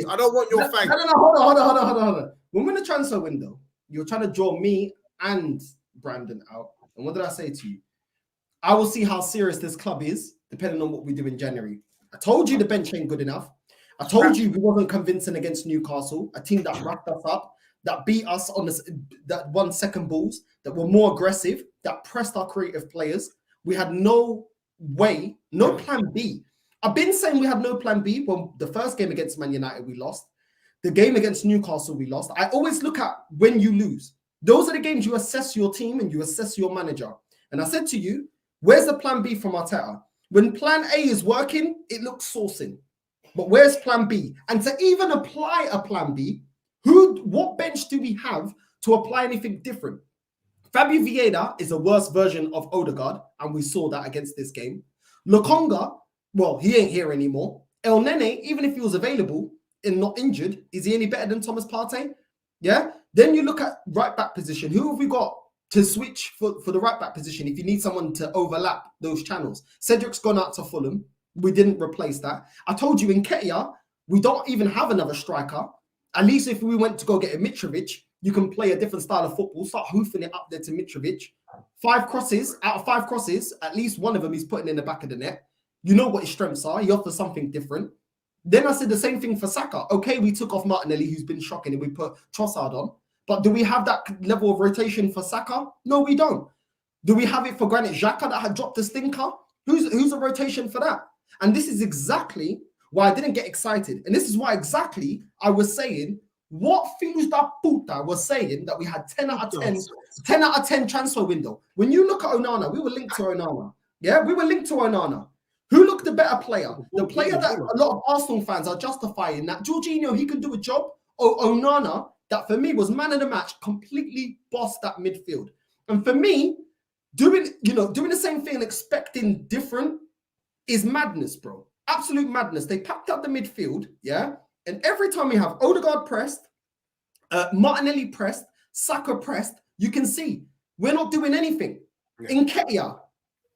I don't want your thanks. No, hold on. When we're in the transfer window, you're trying to draw me and Brandon out. And what did I say to you? I will see how serious this club is, depending on what we do in January. I told you the bench ain't good enough. I told you we wasn't convincing against Newcastle, a team that wrapped us up, that beat us on this, that won second balls, that were more aggressive, that pressed our creative players. We had no way, no plan B. I've been saying we had no plan B. When the first game against Man United, we lost. The game against Newcastle, we lost. I always look at when you lose. Those are the games you assess your team and you assess your manager. And I said to you, where's the plan B from Arteta? When plan A is working, it looks saucing. But where's plan B? And to even apply a plan B, what bench do we have to apply anything different? Fabio Vieira is a worse version of Odegaard, and we saw that against this game. Lokonga, well, he ain't here anymore. El Nene, even if he was available and not injured, is he any better than Thomas Partey? Yeah? Then you look at right-back position. Who have we got to switch for the right-back position if you need someone to overlap those channels? Cedric's gone out to Fulham. We didn't replace that. I told you in Ketia, we don't even have another striker. At least if we went to go get a Mitrovic, you can play a different style of football, start hoofing it up there to Mitrovic. 5 crosses, out of 5 crosses, at least one of them he's putting in the back of the net. You know what his strengths are. He offers something different. Then I said the same thing for Saka. Okay, we took off Martinelli, who's been shocking, and we put Trossard on. But do we have that level of rotation for Saka? No, we don't. Do we have it for Granit Xhaka that had dropped the stinker? Who's a rotation for that? And this is exactly why I didn't get excited. And this is why exactly I was saying what Filhos da Puta was saying that we had 10 out of 10 transfer window. When you look at Onana, we were linked to Onana. Yeah, we were linked to Onana. Who looked the better player? The player that a lot of Arsenal fans are justifying that Jorginho, he can do a job. Or Onana, that for me was man of the match, completely bossed that midfield. And for me, doing the same thing and expecting different is madness, bro. Absolute madness. They packed up the midfield, yeah? And every time we have Odegaard pressed, Martinelli pressed, Saka pressed, you can see we're not doing anything. Yeah. In Ketia,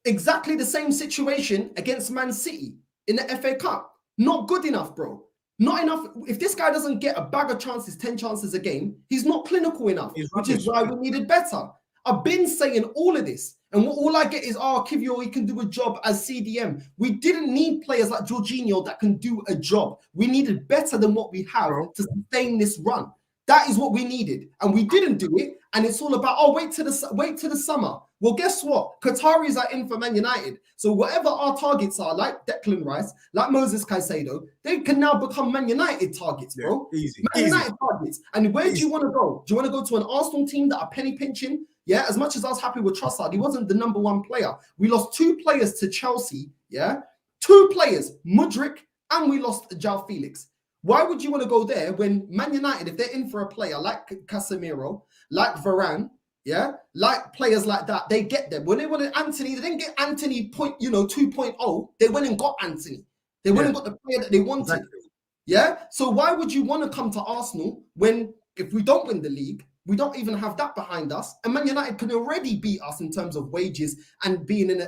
exactly the same situation against Man City in the FA Cup. Not good enough, bro. Not enough. If this guy doesn't get a bag of chances, 10 chances a game, he's not clinical enough, which is why we needed better. I've been saying all of this. And all I get is, Kiwior, he can do a job as CDM. We didn't need players like Jorginho that can do a job. We needed better than what we have to sustain this run. That is what we needed. And we didn't do it. And it's all about, wait to the summer. Well, guess what? Qataris are in for Man United. So whatever our targets are, like Declan Rice, like Moses Caicedo, they can now become Man United targets, bro. Yeah, easy. Man United targets. And where do you want to go? Do you want to go to an Arsenal team that are penny pinching? Yeah, as much as I was happy with Trossard, he wasn't the number 1 player. We lost 2 players to Chelsea, yeah? 2 players, Mudryk, and we lost João Felix. Why would you want to go there when Man United, if they're in for a player like Casemiro, like Varane, yeah, like players like that, they get them. When they wanted Anthony, they didn't get Anthony 2.0. They went and got Anthony. They went and got the player that they wanted. Exactly. Yeah? So why would you want to come to Arsenal when, if we don't win the league, we don't even have that behind us, and Man United can already beat us in terms of wages and being in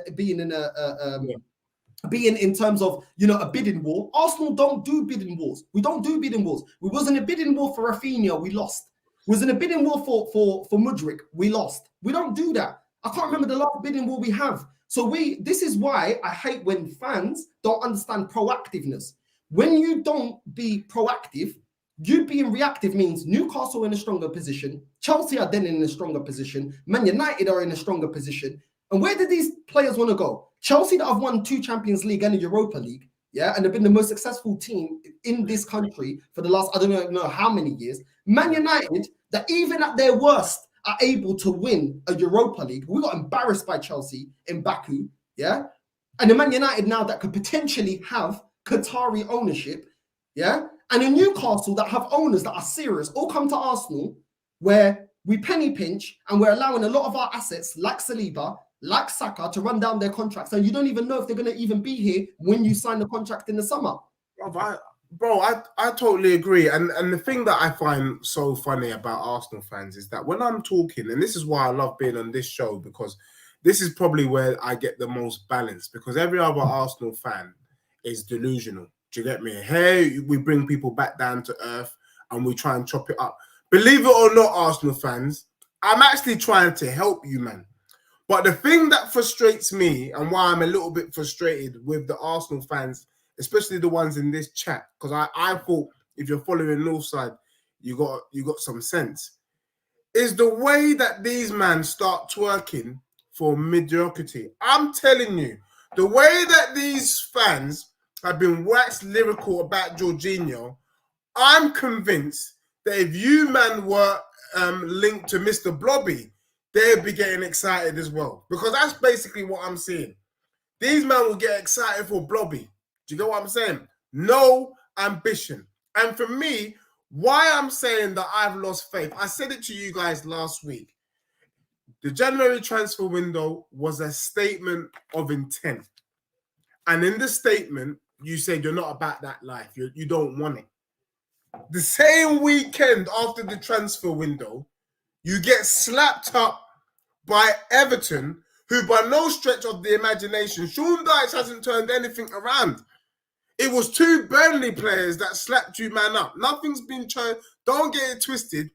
terms of a bidding war. Arsenal don't do bidding wars. We don't do bidding wars. We was in a bidding war for Rafinha, we lost. We was in a bidding war for Mudryk, we lost. We don't do that. I can't remember the last bidding war we have. So this is why I hate when fans don't understand proactiveness. When you don't be proactive, you being reactive means Newcastle in a stronger position, Chelsea are then in a stronger position, Man United are in a stronger position. And where did these players want to go? Chelsea that have won 2 Champions League and a Europa League, yeah, and have been the most successful team in this country for the last, I don't know how many years. Man United, that even at their worst are able to win a Europa League. We got embarrassed by Chelsea in Baku, yeah? And the Man United now that could potentially have Qatari ownership, yeah? And a Newcastle that have owners that are serious all come to Arsenal where we penny pinch and we're allowing a lot of our assets like Saliba, like Saka to run down their contracts. And you don't even know if they're going to even be here when you sign the contract in the summer. I totally agree. And the thing that I find so funny about Arsenal fans is that when I'm talking, and this is why I love being on this show, because this is probably where I get the most balance, because every other Arsenal fan is delusional. Do you get me? Here, we bring people back down to earth and we try and chop it up. Believe it or not, Arsenal fans, I'm actually trying to help you, man. But the thing that frustrates me and why I'm a little bit frustrated with the Arsenal fans, especially the ones in this chat, because I thought if you're following Northside, you got some sense, is the way that these men start twerking for mediocrity. I'm telling you, the way that these fans have been waxed lyrical about Jorginho, I'm convinced that if you, man, were linked to Mr. Blobby, they'd be getting excited as well. Because that's basically what I'm seeing. These men will get excited for Blobby. Do you get what I'm saying? No ambition. And for me, why I'm saying that I've lost faith, I said it to you guys last week. The January transfer window was a statement of intent. And in the statement, you said you're not about that life. You don't want it. The same weekend after the transfer window, you get slapped up by Everton, who by no stretch of the imagination, Sean Dyche hasn't turned anything around. It was 2 Burnley players that slapped you, man, up. Nothing's been turned. Don't get it twisted.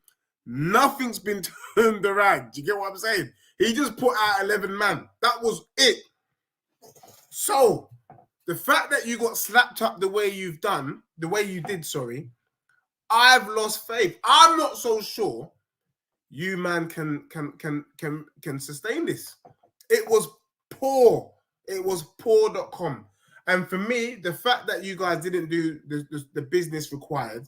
Nothing's been turned around. Do you get what I'm saying? He just put out 11 man. That was it. So the fact that you got slapped up the way you did, I've lost faith. I'm not so sure you, man, can sustain this. It was poor. It was poor.com. And for me, the fact that you guys didn't do the business required,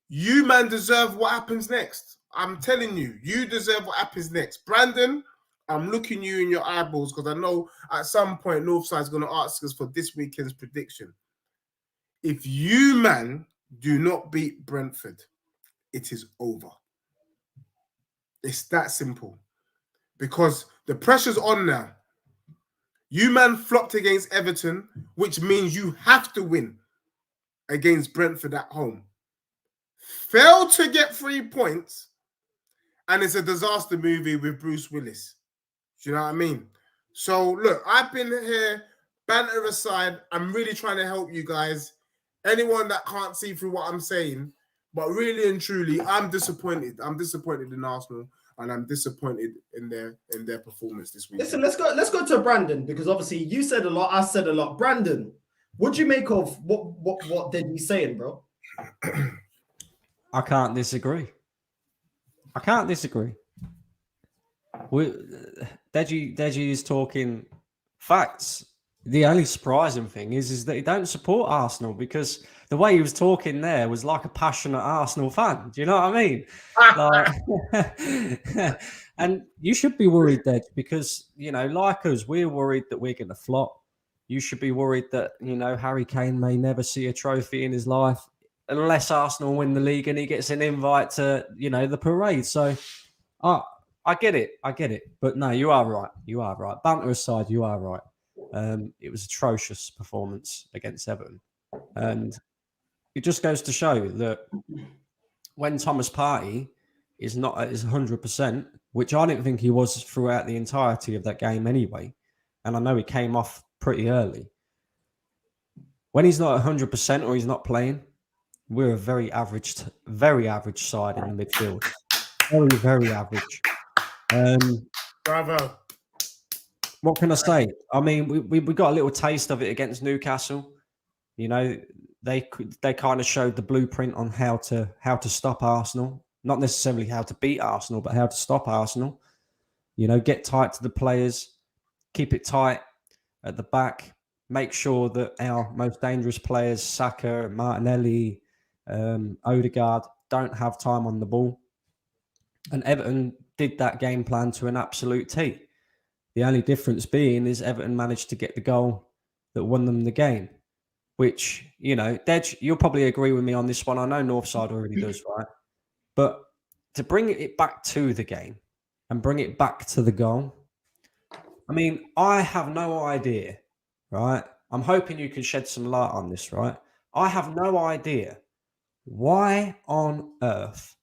you, man, deserve what happens next. I'm telling you, you deserve what happens next. Brandon, I'm looking you in your eyeballs because I know at some point Northside's going to ask us for this weekend's prediction. If you, man, do not beat Brentford, it is over. It's that simple. Because the pressure's on now. You, man, flopped against Everton, which means you have to win against Brentford at home. Failed to get 3 points, and it's a disaster movie with Bruce Willis. Do you know what I mean? So, look, I've been here, banter aside. I'm really trying to help you guys. Anyone that can't see through what I'm saying, but really and truly, I'm disappointed. I'm disappointed in Arsenal. And I'm disappointed in their performance this week. Listen, let's go to Brandon, because obviously you said a lot, I said a lot. Brandon, what do you make of what did he saying, bro? I can't disagree. Deji is talking facts. The only surprising thing is that he don't support Arsenal, because the way he was talking there was like a passionate Arsenal fan. Do you know what I mean? Like, and you should be worried, Dej, because, you know, like us, we're worried that we're going to flop. You should be worried that, you know, Harry Kane may never see a trophy in his life unless Arsenal win the league and he gets an invite to, you know, the parade. So, I get it. But no, you are right. Banter aside, you are right. It was atrocious performance against Everton. And it just goes to show that when Thomas Partey is not at his 100%, which I didn't think he was throughout the entirety of that game anyway, and I know he came off pretty early. When he's not 100% or he's not playing, we're a very average side in the midfield. Very, very average. Bravo. What can I say? I mean, we got a little taste of it against Newcastle. You know, they kind of showed the blueprint on how to stop Arsenal. Not necessarily how to beat Arsenal, but how to stop Arsenal. You know, get tight to the players, keep it tight at the back, make sure that our most dangerous players, Saka, Martinelli, Odegaard, don't have time on the ball. And Everton did that game plan to an absolute T. The only difference being is Everton managed to get the goal that won them the game, which, you know, Dej, you'll probably agree with me on this one. I know Northside already does, right? But to bring it back to the game and bring it back to the goal, I mean, I have no idea, right? I'm hoping you can shed some light on this, right? I have no idea why on earth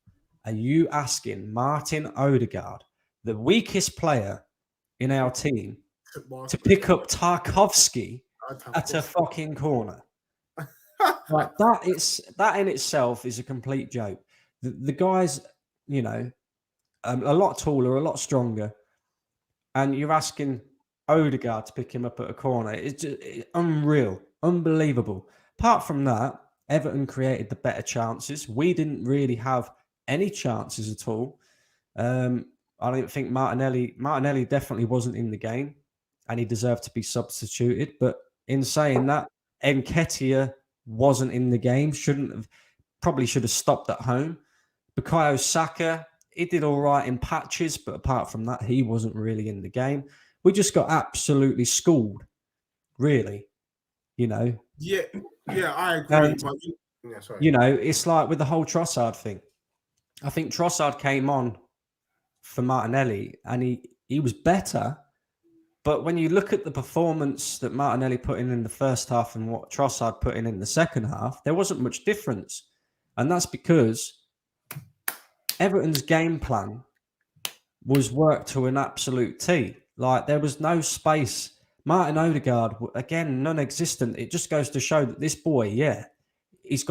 are you asking Martin Odegaard, the weakest player in our team, to pick up Tarkovsky at a fucking corner? Like that in itself is a complete joke. The guys, you know, a lot taller, a lot stronger, and you're asking Odegaard to pick him up at a corner. It's just unreal, unbelievable. Apart from that, Everton created the better chances. We didn't really have any chances at all. I don't think Martinelli definitely wasn't in the game, and he deserved to be substituted. But in saying that, Nketiah wasn't in the game. Probably should have stopped at home. Bukayo Saka, he did all right in patches, but apart from that, he wasn't really in the game. We just got absolutely schooled, really. You know. Yeah, I agree. Sorry. You know, it's like with the whole Trossard thing. I think Trossard came on for Martinelli, and he was better. But when you look at the performance that Martinelli put in the first half and what Trossard put in the second half, there wasn't much difference. And that's because Everton's game plan was worked to an absolute T. Like, there was no space. Martin Odegaard, again, non-existent. It just goes to show that this boy, yeah,